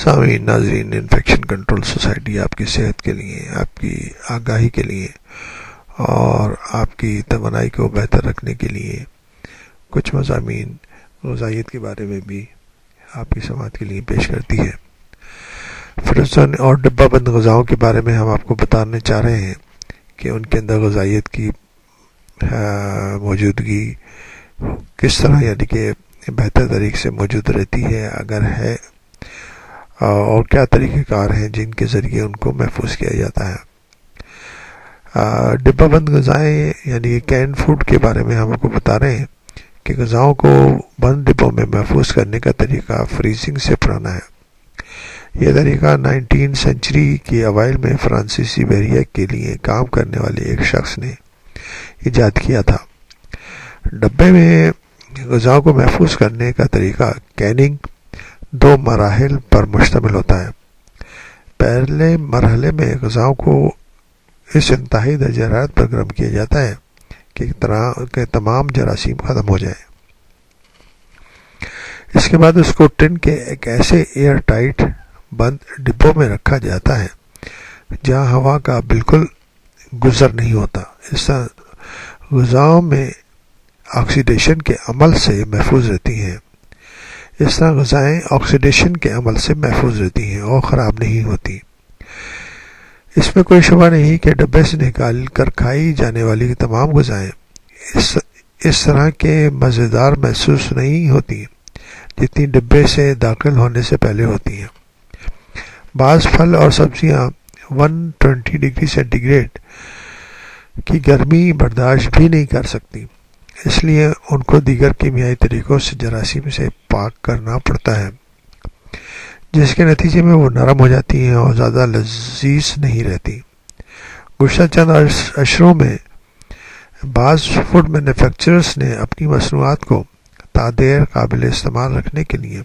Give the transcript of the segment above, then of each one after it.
سامعین ناظرین، infection control society آپ کی صحت کے لیے، آپ کی آگاہی کے لیے اور آپ کی توانائی کو بہتر رکھنے کے لیے کچھ مضامین غذائیت کے بارے میں بھی آپ کی سماعت کے لیے پیش کرتی ہے۔ فروزن اور ڈبہ بند غذاؤں کے بارے میں ہم آپ کو بتانے چاہ رہے ہیں کہ ان کے اندر غذائیت کی موجودگی کس طرح یعنی کہ بہتر طریقے سے موجود رہتی ہے، اگر ہے، اور کیا طریقہ کار ہیں جن کے ذریعے ان کو محفوظ کیا جاتا ہے۔ ڈبہ بند غذائیں یعنی کین فوڈ کے بارے میں ہم آپ کو بتا رہے ہیں کہ غذاؤں کو بند ڈبوں میں محفوظ کرنے کا طریقہ فریزنگ سے پرانا ہے۔ یہ طریقہ 19 سینچری کے اوائل میں فرانسیسی بحریہ کے لیے کام کرنے والے ایک شخص نے ایجاد کیا تھا۔ ڈبے میں غذاؤں کو محفوظ کرنے کا طریقہ کیننگ 2 مراحل پر مشتمل ہوتا ہے۔ پہلے مرحلے میں غذاؤں کو اس انتہائی درجہ حرارت پر گرم کیا جاتا ہے کہ تمام جراثیم ختم ہو جائیں۔ اس کے بعد اس کو ٹن کے ایک ایسے ایئر ٹائٹ بند ڈبوں میں رکھا جاتا ہے جہاں ہوا کا بالکل گزر نہیں ہوتا۔ اس طرح غذاؤں میں آکسیڈیشن کے عمل سے محفوظ رہتی ہیں۔ اس طرح غذائیں آکسیڈیشن کے عمل سے محفوظ رہتی ہیں اور خراب نہیں ہوتی۔ اس میں کوئی شبہ نہیں کہ ڈبے سے نکال کر کھائی جانے والی تمام غذائیں اس طرح کے مزیدار محسوس نہیں ہوتی جتنی ڈبے سے داخل ہونے سے پہلے ہوتی ہیں۔ بعض پھل اور سبزیاں 120 ڈگری سینٹی گریڈ کی گرمی برداشت بھی نہیں کر سکتی، اس لیے ان کو دیگر کیمیائی طریقوں سے جراثیم سے پاک کرنا پڑتا ہے، جس کے نتیجے میں وہ نرم ہو جاتی ہیں اور زیادہ لذیذ نہیں رہتی۔ گزشتہ چند اشروں میں بعض فوڈ مینوفیکچررز نے اپنی مصنوعات کو تادیر قابل استعمال رکھنے کے لیے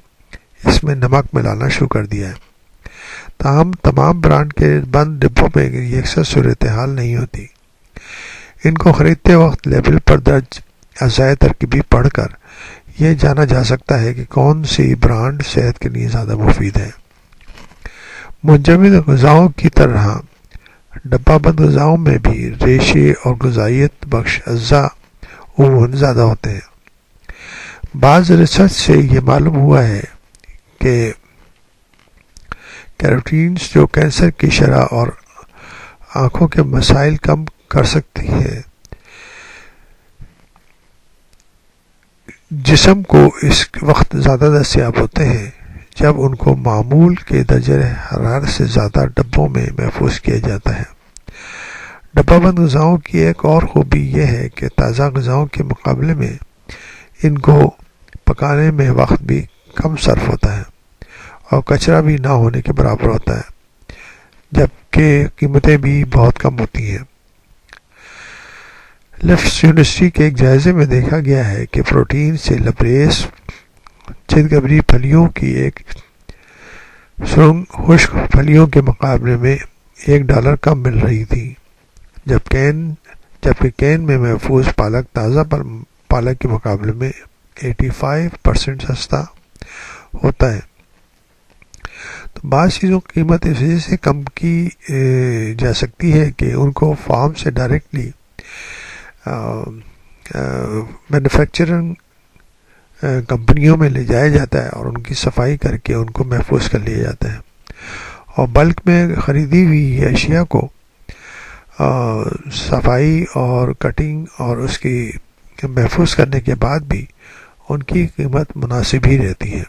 اس میں نمک ملانا شروع کر دیا ہے۔ تاہم تمام برانڈ کے بند ڈبوں میں یہ اکثر صورتحال نہیں ہوتی۔ ان کو خریدتے وقت لیبل پر درج اجزائے ترکیبی پڑھ کر یہ جانا جا سکتا ہے کہ کون سی برانڈ صحت کے لیے زیادہ مفید ہے۔ منجمد غذاؤں کی طرح ڈبہ بند غذاؤں میں بھی ریشے اور غذائیت بخش اجزاء عموماً زیادہ ہوتے ہیں۔ بعض ریسرچ سے یہ معلوم ہوا ہے کہ کیروٹینز جو کینسر کی شرح اور آنکھوں کے مسائل کم کر سکتی ہے، جسم کو اس وقت زیادہ دستیاب ہوتے ہیں جب ان کو معمول کے درجہ حرارت سے زیادہ ڈبوں میں محفوظ کیا جاتا ہے۔ ڈبہ بند غذاؤں کی ایک اور خوبی یہ ہے کہ تازہ غذاؤں کے مقابلے میں ان کو پکانے میں وقت بھی کم صرف ہوتا ہے اور کچرا بھی نہ ہونے کے برابر ہوتا ہے، جبکہ قیمتیں بھی بہت کم ہوتی ہیں۔ لفٹس یونیورسٹی کے ایک جائزے میں دیکھا گیا ہے کہ پروٹین سے لبریز چتگبری پھلیوں کی ایک سرنگ خشک پھلیوں کے مقابلے میں $1 کم مل رہی تھی، جبکہ کین میں محفوظ پالک تازہ پالک کے مقابلے میں 85% سستا ہوتا ہے۔ تو بعض چیزوں کی قیمت اس وجہ سے کم کی جا سکتی ہے کہ ان کو فارم سے ڈائریکٹلی مینوفیکچرنگ کمپنیوں میں لے جایا جاتا ہے اور ان کی صفائی کر کے ان کو محفوظ کر لیا جاتا ہے، اور بلک میں خریدی ہوئی اشیاء کو صفائی اور کٹنگ اور اس کی محفوظ کرنے کے بعد بھی ان کی قیمت مناسب ہی رہتی ہے۔